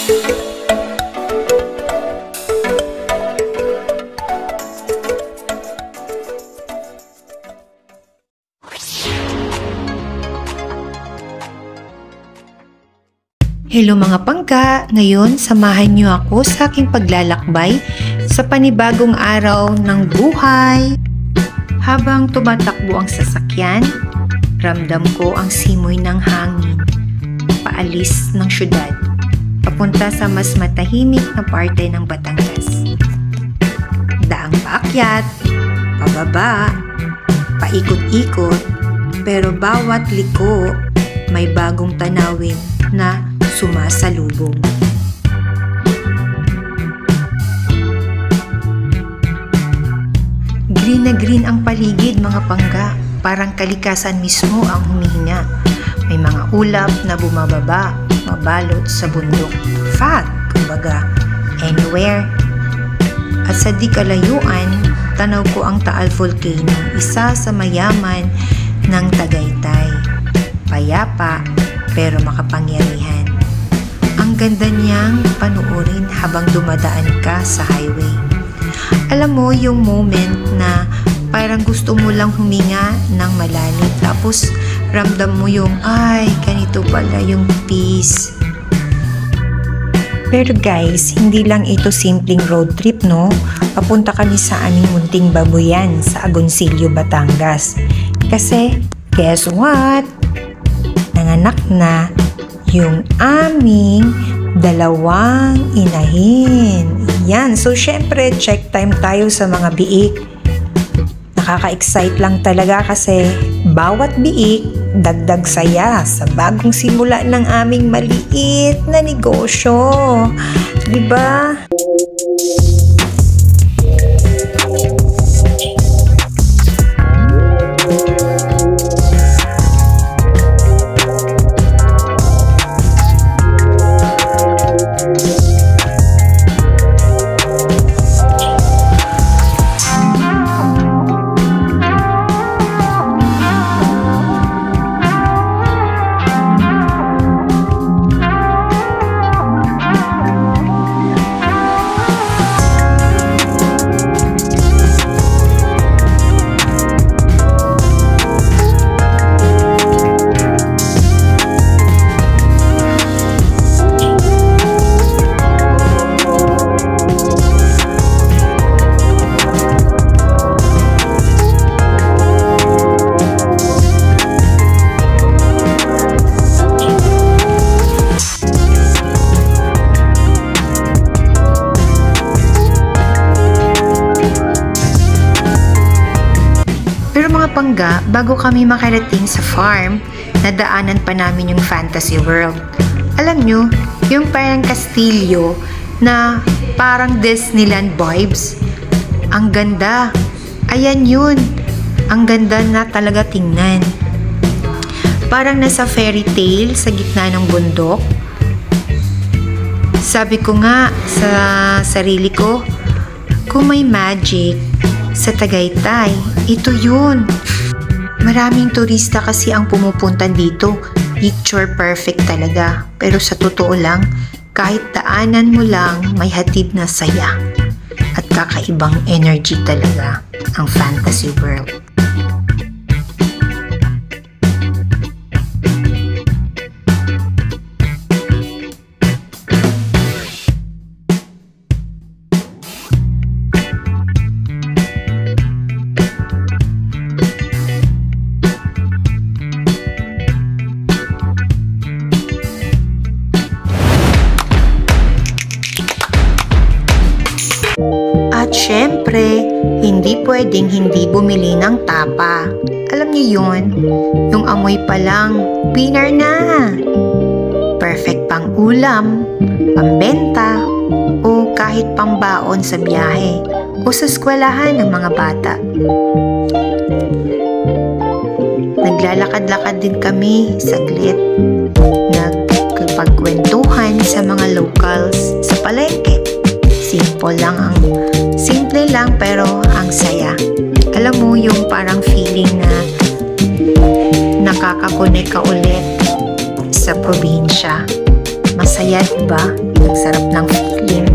Hello mga pangga! Ngayon, samahan niyo ako sa aking paglalakbay sa panibagong araw ng buhay. Habang tumatakbo ang sasakyan, ramdam ko ang simoy ng hangin, paalis ng syudad, papunta sa mas matahimik na parte ng Batangas. Daang paakyat, pababa, paikot-ikot, pero bawat liko may bagong tanawin na sumasalubong. Green na green ang paligid mga pangga, parang kalikasan mismo ang humihinga. May mga ulap na bumababa, mabalot sa bundok. Fat, kumbaga, anywhere. At sa di kalayuan, tanaw ko ang Taal Volcano, isa sa mayaman ng Tagaytay. Payapa, pero makapangyarihan. Ang ganda niyang panuorin habang dumadaan ka sa highway. Alam mo yung moment na parang gusto mo lang huminga ng malalim, tapos ramdam mo yung, ay, ganito pala yung peace. Pero guys, hindi lang ito simpleng road trip, no? Papunta kami sa aming munting babuyan sa Agoncillo, Batangas. Kasi, guess what? Nanganak na yung aming dalawang inahin. Yan. So, syempre, check time tayo sa mga biik. Nakaka-excite lang talaga kasi bawat biik, dagdag saya sa bagong simula ng aming maliit na negosyo. Diba? Pangga, bago kami makarating sa farm, nadaanan pa namin yung Fantasy World. Alam nyo, yung parang kastilyo na parang Disneyland vibes. Ang ganda. Ayan yun. Ang ganda na talaga tingnan. Parang nasa fairy tale sa gitna ng bundok. Sabi ko nga sa sarili ko, kung may magic sa Tagaytay, ito yun. Maraming turista kasi ang pumupunta dito. Picture perfect talaga. Pero sa totoo lang, kahit daanan mo lang, may hatid na saya. At kakaibang energy talaga ang Fantasy World. Siyempre, hindi pwedeng hindi bumili ng tapa. Alam niyo yun? Yung amoy pa lang, winner na! Perfect pang ulam, pambenta, o kahit pambaon sa biyahe o sa eskwelahan ng mga bata. Naglalakad-lakad din kami saglit. Nagpagkwentuhan sa mga locals sa palengke. Simple lang pero ang saya. Alam mo yung parang feeling na nakakakonek ka ulit sa probinsya. Masaya. saya, diba? Ang sarap ng feeling.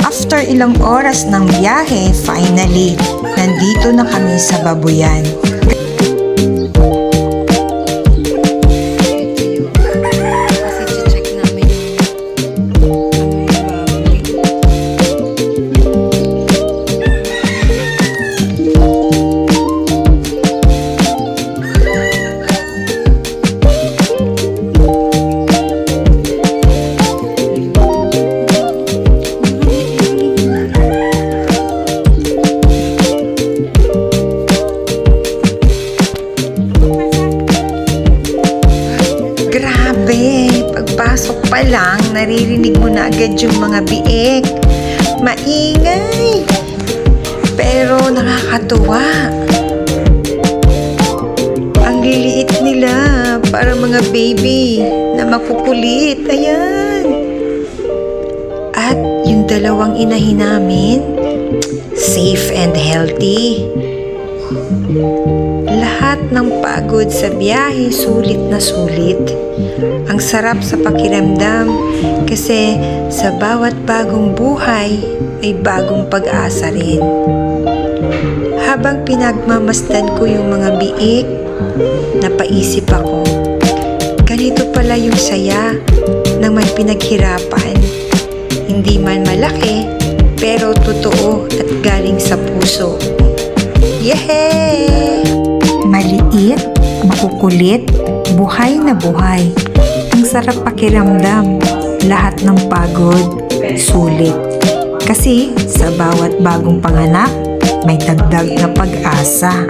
After ilang oras ng biyahe, finally, nandito na kami sa Babuyan. Pagpasok pa lang, naririnig mo na agad yung mga biik. Maingay, pero nakakatuwa. Ang liliit nila, para mga baby na makukulit. Ayan. At yung dalawang inahin namin, safe and healthy. Lahat ng pagod sa biyahe, sulit na sulit. Ang sarap sa pakiramdam kasi sa bawat bagong buhay ay bagong pag-asa rin. Habang pinagmamasdan ko yung mga biik, napaisip ako, ganito pala yung saya ng may pinaghirapan. Hindi man malaki, pero totoo at galing sa puso. Yehey! Maliit, makukulit, buhay na buhay. Ang sarap pakiramdam, lahat ng pagod, sulit. Kasi sa bawat bagong panganak, may dagdag na pag-asa.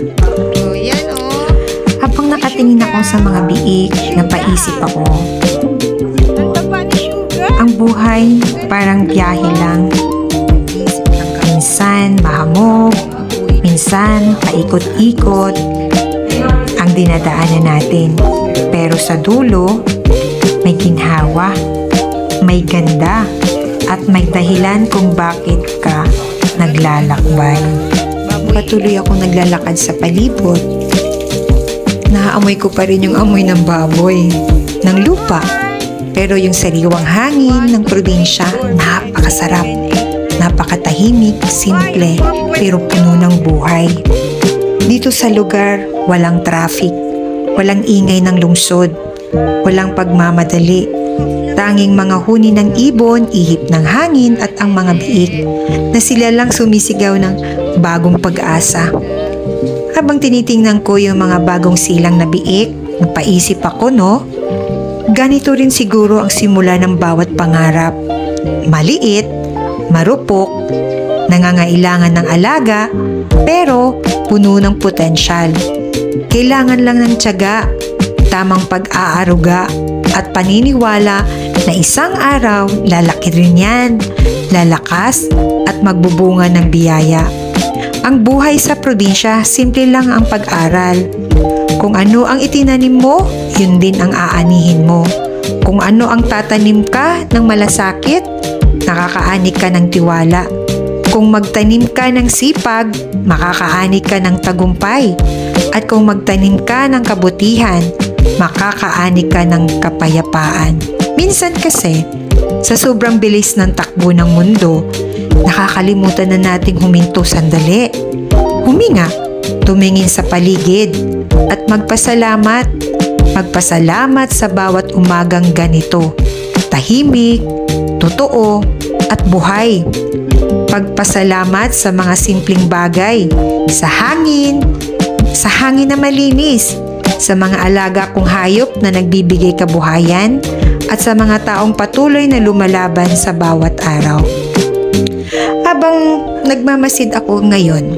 Habang nakatingin ako sa mga biik, napaisip ako, ang buhay parang biyahe lang. Minsan mahamog, minsan paikot-ikot ang dinadaanan natin. Pero sa dulo, may ginhawa, may ganda, at may dahilan kung bakit ka naglalakbay. Patuloy ako naglalakad sa palibot. Naaamoy ko pa rin yung amoy ng baboy, ng lupa. Pero yung sariwang hangin ng probinsya, napakasarap. Napakatahimik, simple, pero puno ng buhay. Dito sa lugar, walang traffic, walang ingay ng lungsod, walang pagmamadali. Tanging mga huni ng ibon, ihip ng hangin at ang mga biik na sila lang sumisigaw ng bagong pag-asa. Habang tinitingnan ko yung mga bagong silang na biik, napaisip ako, no? Ganito rin siguro ang simula ng bawat pangarap. Maliit, marupok, nangangailangan ng alaga, pero puno ng potensyal. Kailangan lang ng tiyaga, tamang pag-aaruga, at paniniwala na isang araw lalaki rin yan, lalakas at magbubunga ng biyaya. Ang buhay sa probinsya, simple lang ang pag-aral. Kung ano ang itinanim mo, yun din ang aanihin mo. Kung ano ang tatanim ka ng malasakit, nakakaani ka ng tiwala. Kung magtanim ka ng sipag, makakaani ka ng tagumpay. At kung magtanim ka ng kabutihan, makakaani ka ng kapayapaan. Minsan kasi, sa sobrang bilis ng takbo ng mundo, nakakalimutan na nating huminto sandali. Huminga, tumingin sa paligid, at magpasalamat. Magpasalamat sa bawat umagang ganito. Tahimik, totoo, at buhay. Pagpasalamat sa mga simpleng bagay, sa hangin na malinis, sa mga alaga kong hayop na nagbibigay kabuhayan, at sa mga taong patuloy na lumalaban sa bawat araw. Habang nagmamasid ako ngayon,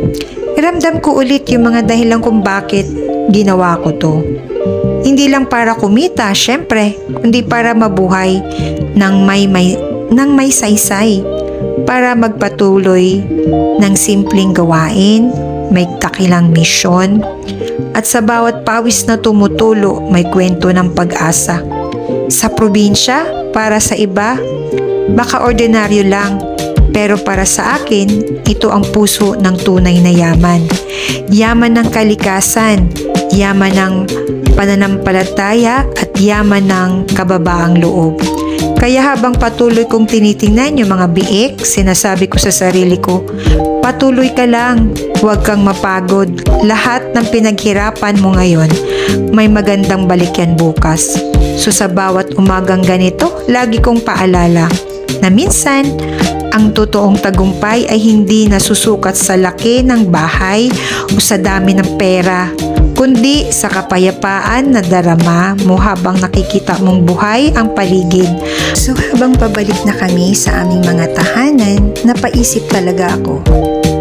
ramdam ko ulit yung mga dahilan kung bakit ginawa ko to. Hindi lang para kumita, syempre, kundi para mabuhay ng may saysay, para magpatuloy ng simpleng gawain, may dakilang misyon, at sa bawat pawis na tumutulo, may kwento ng pag-asa. Sa probinsya, para sa iba, baka ordinaryo lang, pero para sa akin, ito ang puso ng tunay na yaman. Yaman ng kalikasan, yaman ng pananampalataya, at yaman ng kababaang loob. Kaya habang patuloy kong tinitingnan yung mga biik, sinasabi ko sa sarili ko, patuloy ka lang, huwag kang mapagod. Lahat ng pinaghirapan mo ngayon, may magandang balik yan bukas. So sa bawat umagang ganito, lagi kong paalala na minsan, ang totoong tagumpay ay hindi nasusukat sa laki ng bahay o sa dami ng pera, kundi sa kapayapaan na darama mo habang nakikita mong buhay ang paligid. So habang pabalik na kami sa aming mga tahanan, napaisip talaga ako,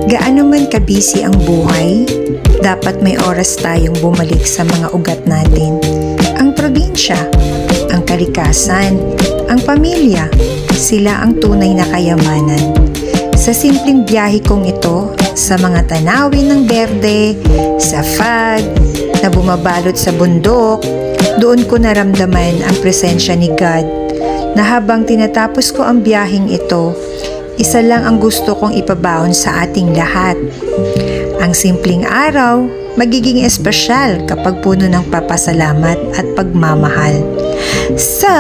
gaano man kabisi ang buhay, dapat may oras tayong bumalik sa mga ugat natin. Ang probinsya, ang kalikasan, ang pamilya, sila ang tunay na kayamanan. Sa simpleng biyahe kong ito, sa mga tanawin ng berde, sa fog na bumabalot sa bundok, doon ko naramdaman ang presensya ni God, na habang tinatapos ko ang biyaheng ito, isa lang ang gusto kong ipabaon sa ating lahat. Ang simpleng araw, magiging espesyal kapag puno ng papasalamat at pagmamahal. So,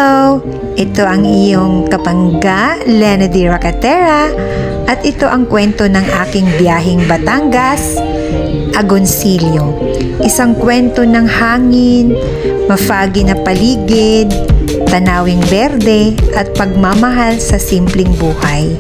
ito ang iyong kapangga, Lena D. Racatera, at ito ang kwento ng aking biyaheng Batangas, Agoncillo. Isang kwento ng hangin, mafagi na paligid, tanawing berde, at pagmamahal sa simpleng buhay.